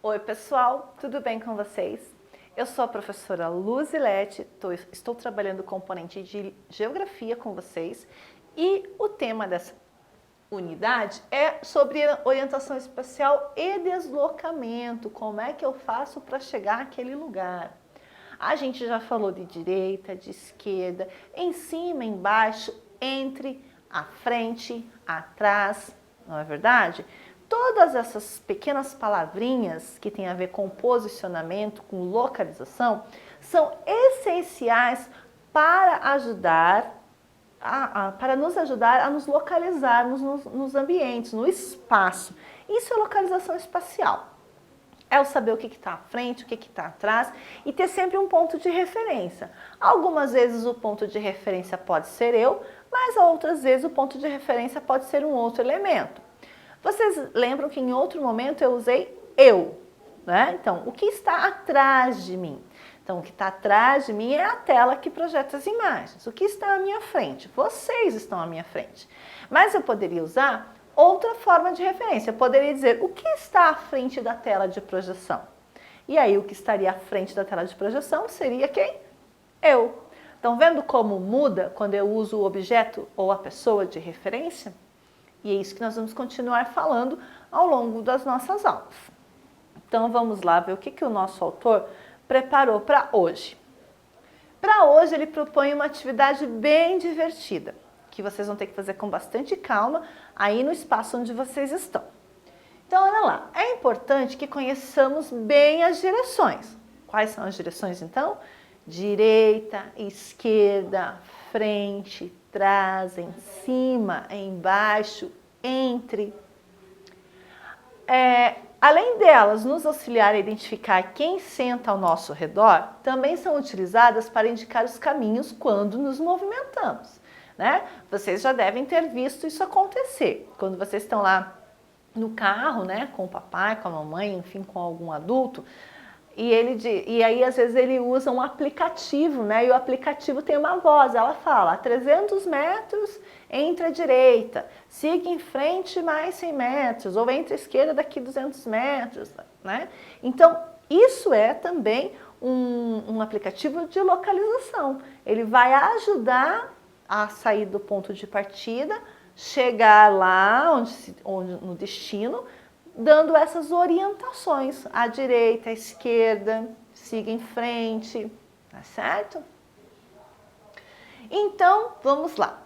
Oi pessoal, tudo bem com vocês? Eu sou a professora Luzilete, estou trabalhando o componente de Geografia com vocês e o tema dessa unidade é sobre orientação espacial e deslocamento, como é que eu faço para chegar àquele lugar. A gente já falou de direita, de esquerda, em cima, embaixo, entre, à frente, atrás, não é verdade? Todas essas pequenas palavrinhas que têm a ver com posicionamento, com localização, são essenciais para para nos ajudar a nos localizarmos nos ambientes, no espaço. Isso é localização espacial. É o saber o que está à frente, o que está atrás e ter sempre um ponto de referência. Algumas vezes o ponto de referência pode ser eu, mas outras vezes o ponto de referência pode ser um outro elemento. Vocês lembram que em outro momento eu usei eu, né? Então, o que está atrás de mim? Então, o que está atrás de mim é a tela que projeta as imagens. O que está à minha frente? Vocês estão à minha frente. Mas eu poderia usar outra forma de referência. Eu poderia dizer o que está à frente da tela de projeção. E aí, o que estaria à frente da tela de projeção seria quem? Eu. Estão vendo como muda quando eu uso o objeto ou a pessoa de referência? E é isso que nós vamos continuar falando ao longo das nossas aulas. Então vamos lá ver o que o nosso autor preparou para hoje. Para hoje ele propõe uma atividade bem divertida, que vocês vão ter que fazer com bastante calma aí no espaço onde vocês estão. Então olha lá, é importante que conheçamos bem as direções. Quais são as direções então? Direita, esquerda, frente, trás, em cima, embaixo, entre. Além delas nos auxiliar a identificar quem senta ao nosso redor, também são utilizadas para indicar os caminhos quando nos movimentamos, né? Vocês já devem ter visto isso acontecer. Quando vocês estão lá no carro, né, com o papai, com a mamãe, enfim, com algum adulto, e aí às vezes ele usa um aplicativo, né? E o aplicativo tem uma voz, ela fala, a 300 metros entre a direita, siga em frente mais 100 metros, ou entre a esquerda daqui 200 metros, né? Então, isso é também um aplicativo de localização. Ele vai ajudar a sair do ponto de partida, chegar lá no destino, dando essas orientações, à direita, à esquerda, siga em frente, tá certo? Então, vamos lá.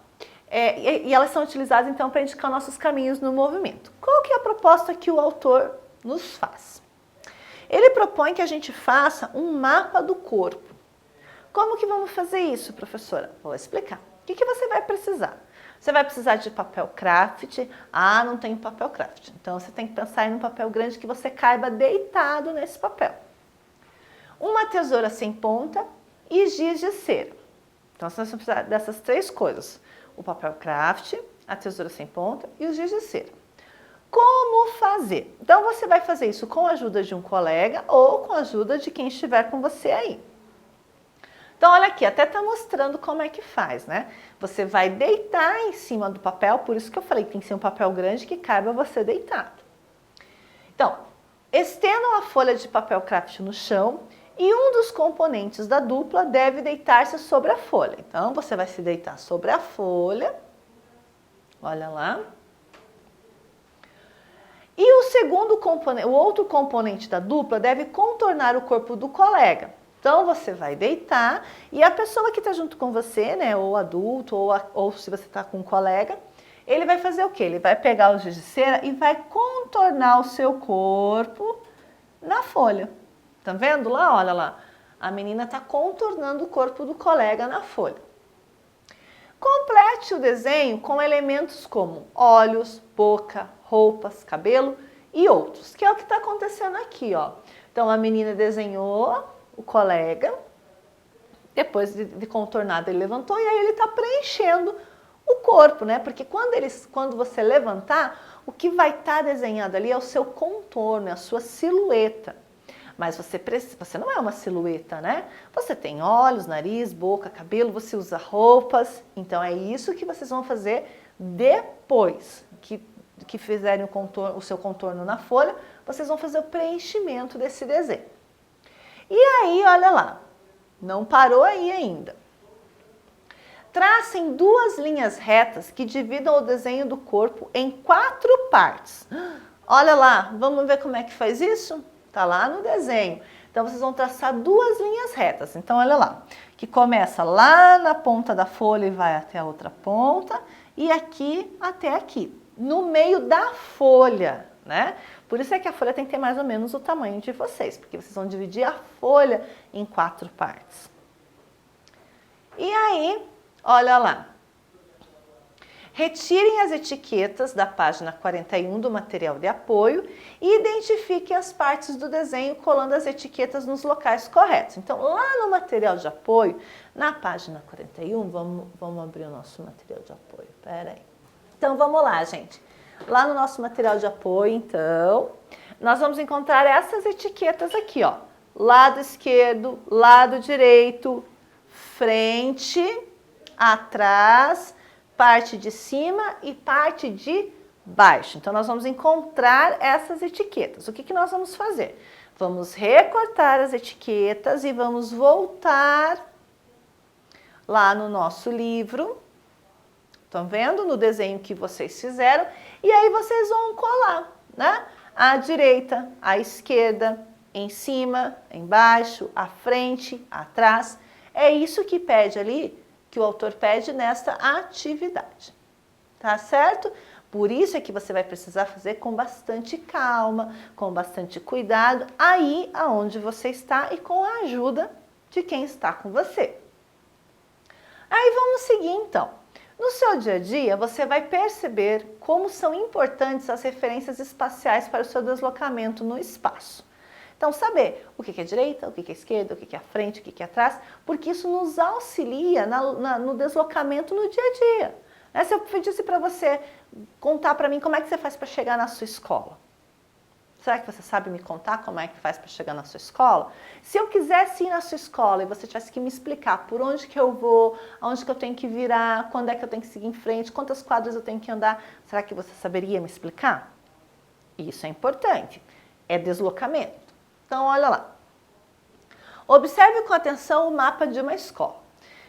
E elas são utilizadas então para indicar nossos caminhos no movimento. Qual que é a proposta que o autor nos faz? Ele propõe que a gente faça um mapa do corpo. Como que vamos fazer isso, professora? Vou explicar. O que você vai precisar? Você vai precisar de papel craft. Ah, não tem papel craft. Então, você tem que pensar em um papel grande que você caiba deitado nesse papel. Uma tesoura sem ponta e giz de cera. Então, você vai precisar dessas três coisas. O papel craft, a tesoura sem ponta e o giz de cera. Como fazer? Então, você vai fazer isso com a ajuda de um colega ou com a ajuda de quem estiver com você aí. Então, olha aqui, até está mostrando como é que faz, né? Você vai deitar em cima do papel, por isso que eu falei que tem que ser um papel grande que caiba você deitado. Então, estendam a folha de papel craft no chão e um dos componentes da dupla deve deitar-se sobre a folha. Então, você vai se deitar sobre a folha, olha lá. E o segundo componente, o outro componente da dupla deve contornar o corpo do colega. Então, você vai deitar e a pessoa que está junto com você, né, ou adulto, ou se você está com um colega, ele vai fazer o quê? Ele vai pegar o giz de cera e vai contornar o seu corpo na folha. Tá vendo lá? Olha lá. A menina está contornando o corpo do colega na folha. Complete o desenho com elementos como olhos, boca, roupas, cabelo e outros, que é o que está acontecendo aqui, ó. Então, a menina desenhou o colega, depois de contornado ele levantou e aí ele está preenchendo o corpo, né? Porque quando você levantar, o que vai estar desenhado ali é o seu contorno, é a sua silhueta. Mas você não é uma silhueta, né? Você tem olhos, nariz, boca, cabelo, você usa roupas. Então é isso que vocês vão fazer depois que fizerem o seu contorno na folha. vocês vão fazer o preenchimento desse desenho. E aí, olha lá, não parou aí ainda. Tracem 2 linhas retas que dividam o desenho do corpo em 4 partes. Olha lá, vamos ver como é que faz isso? Tá lá no desenho. Então, vocês vão traçar 2 linhas retas. Então, olha lá, que começa lá na ponta da folha e vai até a outra ponta, e aqui até aqui, no meio da folha, né? Por isso é que a folha tem que ter mais ou menos o tamanho de vocês, porque vocês vão dividir a folha em 4 partes. E aí, olha lá. Retirem as etiquetas da página 41 do material de apoio e identifiquem as partes do desenho colando as etiquetas nos locais corretos. Então, lá no material de apoio, na página 41, vamos abrir o nosso material de apoio. Pera aí. Então, vamos lá, gente. Lá no nosso material de apoio, então, nós vamos encontrar essas etiquetas aqui, ó. Lado esquerdo, lado direito, frente, atrás, parte de cima e parte de baixo. Então, nós vamos encontrar essas etiquetas. O que nós vamos fazer? Vamos recortar as etiquetas e vamos voltar lá no nosso livro. Estão vendo? No desenho que vocês fizeram. E aí, vocês vão colar, né? À direita, à esquerda, em cima, embaixo, à frente, atrás. É isso que pede ali, que o autor pede nesta atividade, tá certo? Por isso é que você vai precisar fazer com bastante calma, com bastante cuidado, aí aonde você está e com a ajuda de quem está com você. Aí vamos seguir então. No seu dia a dia, você vai perceber como são importantes as referências espaciais para o seu deslocamento no espaço. Então, saber o que é direita, o que é esquerda, o que é frente, o que é atrás, porque isso nos auxilia no deslocamento no dia a dia. Né? Se eu pedisse para você contar para mim como é que você faz para chegar na sua escola, será que você sabe me contar como é que faz para chegar na sua escola? Se eu quisesse ir na sua escola e você tivesse que me explicar por onde que eu vou, aonde que eu tenho que virar, quando é que eu tenho que seguir em frente, quantas quadras eu tenho que andar, será que você saberia me explicar? Isso é importante, é deslocamento. Então, olha lá. Observe com atenção o mapa de uma escola.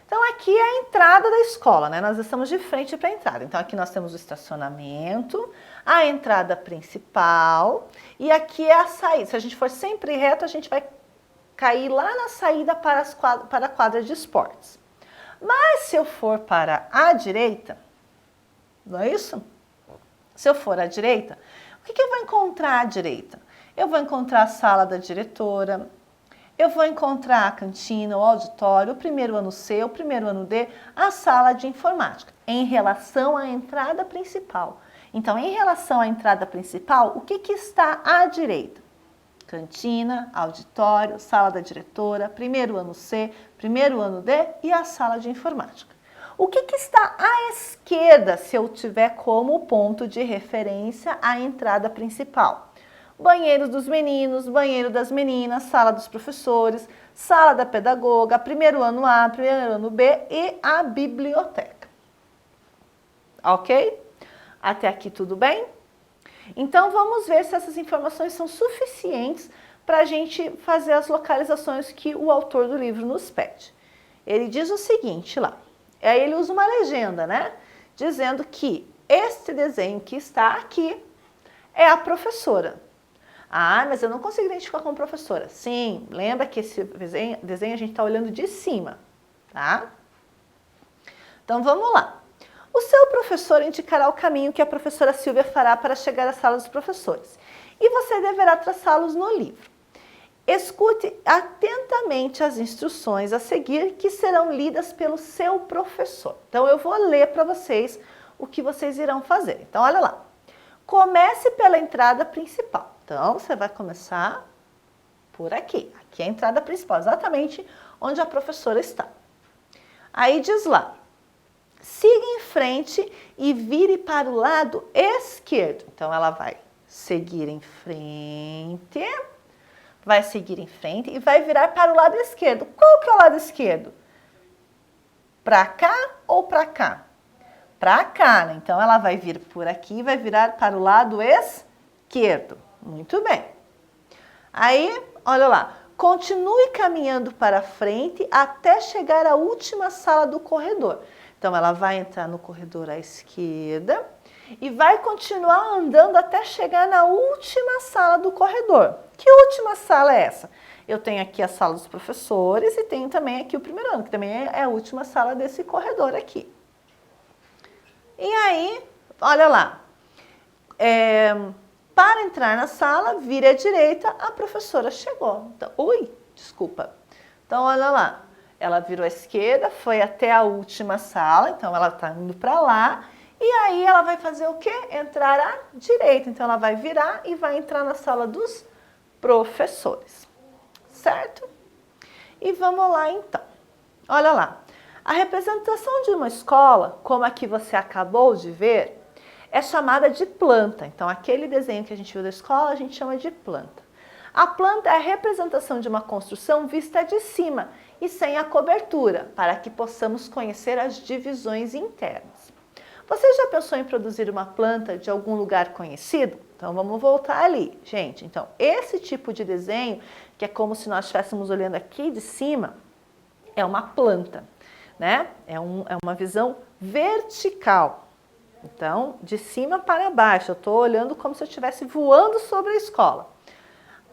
Então, aqui é a entrada da escola, né? Nós estamos de frente para a entrada. Então, aqui nós temos o estacionamento, a entrada principal e aqui é a saída. Se a gente for sempre reto, a gente vai cair lá na saída para a quadra de esportes. Mas se eu for para a direita, não é isso? Se eu for à direita, o que eu vou encontrar à direita? Eu vou encontrar a sala da diretora, eu vou encontrar a cantina, o auditório, o primeiro ano C, o primeiro ano D, a sala de informática, em relação à entrada principal. Então, em relação à entrada principal, o que está à direita? Cantina, auditório, sala da diretora, primeiro ano C, primeiro ano D e a sala de informática. O que está à esquerda, se eu tiver como ponto de referência a entrada principal? Banheiro dos meninos, banheiro das meninas, sala dos professores, sala da pedagoga, primeiro ano A, primeiro ano B e a biblioteca. Ok? Até aqui tudo bem? Então vamos ver se essas informações são suficientes para a gente fazer as localizações que o autor do livro nos pede. Ele diz o seguinte lá, aí ele usa uma legenda, né? Dizendo que este desenho que está aqui é a professora. Ah, mas eu não consigo identificar como professora. Sim, lembra que esse desenho a gente está olhando de cima, tá? Então vamos lá. O seu professor indicará o caminho que a professora Silvia fará para chegar à sala dos professores. E você deverá traçá-los no livro. Escute atentamente as instruções a seguir que serão lidas pelo seu professor. Então eu vou ler para vocês o que vocês irão fazer. Então olha lá. Comece pela entrada principal. Então, você vai começar por aqui. Aqui é a entrada principal, exatamente onde a professora está. Aí diz lá, siga em frente e vire para o lado esquerdo. Então, ela vai seguir em frente, e vai virar para o lado esquerdo. Qual que é o lado esquerdo? Para cá ou para cá? Para cá, né? Então, ela vai vir por aqui e vai virar para o lado esquerdo. Muito bem. Aí, olha lá. Continue caminhando para frente até chegar à última sala do corredor. Então, ela vai entrar no corredor à esquerda e vai continuar andando até chegar na última sala do corredor. Que última sala é essa? Eu tenho aqui a sala dos professores e tenho também aqui o primeiro ano, que também é a última sala desse corredor aqui. E aí, olha lá. Para entrar na sala, vire à direita, a professora chegou. Então, desculpa. Então, olha lá. Ela virou à esquerda, foi até a última sala, então ela está indo para lá. E aí ela vai fazer o quê? Entrar à direita. Então, ela vai virar e vai entrar na sala dos professores. Certo? E vamos lá, então. Olha lá. A representação de uma escola, como a que você acabou de ver, é chamada de planta. Então, aquele desenho que a gente viu da escola, a gente chama de planta. A planta é a representação de uma construção vista de cima e sem a cobertura, para que possamos conhecer as divisões internas. Você já pensou em produzir uma planta de algum lugar conhecido? Então, vamos voltar ali, gente. Então, esse tipo de desenho, que é como se nós estivéssemos olhando aqui de cima, é uma planta, né? É uma visão vertical. Então, de cima para baixo, eu estou olhando como se eu estivesse voando sobre a escola.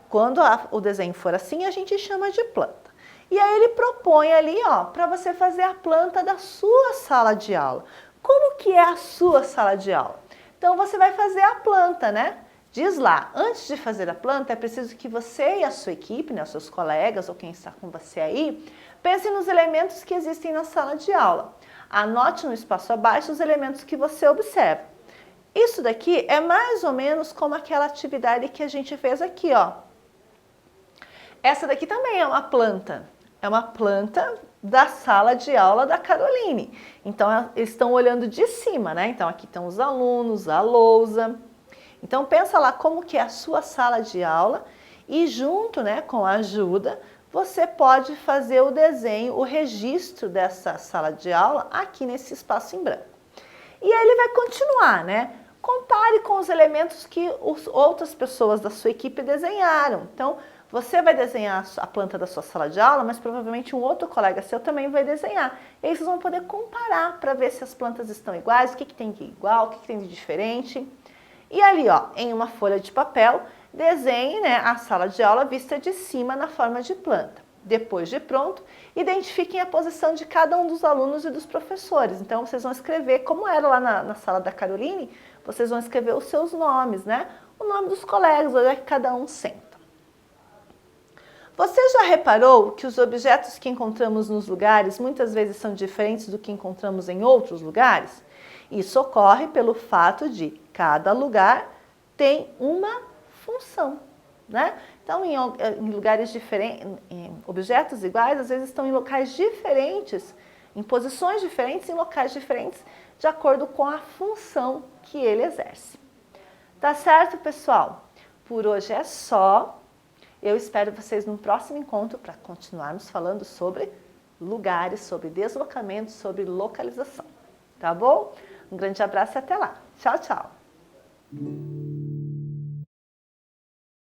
Quando o desenho for assim, a gente chama de planta. E aí ele propõe ali, ó, para você fazer a planta da sua sala de aula. Como que é a sua sala de aula? Então, você vai fazer a planta, né? Diz lá, antes de fazer a planta, é preciso que você e a sua equipe, né, os seus colegas ou quem está com você aí, pensem nos elementos que existem na sala de aula. Anote no espaço abaixo os elementos que você observa. Isso daqui é mais ou menos como aquela atividade que a gente fez aqui, ó. Essa daqui também é uma planta. É uma planta da sala de aula da Caroline. Então, eles estão olhando de cima, né? Então, aqui estão os alunos, a lousa. Então, pensa lá como que é a sua sala de aula e junto, né, com a ajuda, você pode fazer o desenho, o registro dessa sala de aula aqui nesse espaço em branco. E aí ele vai continuar, né? Compare com os elementos que outras pessoas da sua equipe desenharam. Então, você vai desenhar a planta da sua sala de aula, mas provavelmente um outro colega seu também vai desenhar. E aí vocês vão poder comparar para ver se as plantas estão iguais, o que tem de igual, o que tem de diferente. E ali, ó, em uma folha de papel, desenhe, né, a sala de aula vista de cima na forma de planta. Depois de pronto, identifiquem a posição de cada um dos alunos e dos professores. Então, vocês vão escrever, como era lá na sala da Caroline, vocês vão escrever os seus nomes, né? O nome dos colegas, onde é que cada um senta. Você já reparou que os objetos que encontramos nos lugares muitas vezes são diferentes do que encontramos em outros lugares? Isso ocorre pelo fato de cada lugar tem uma função, né? Então, em lugares diferentes, em objetos iguais, às vezes estão em locais diferentes, em posições diferentes, em locais diferentes, de acordo com a função que ele exerce. Tá certo, pessoal? Por hoje é só. Eu espero vocês no próximo encontro para continuarmos falando sobre lugares, sobre deslocamento, sobre localização. Tá bom? Um grande abraço e até lá. Tchau, tchau!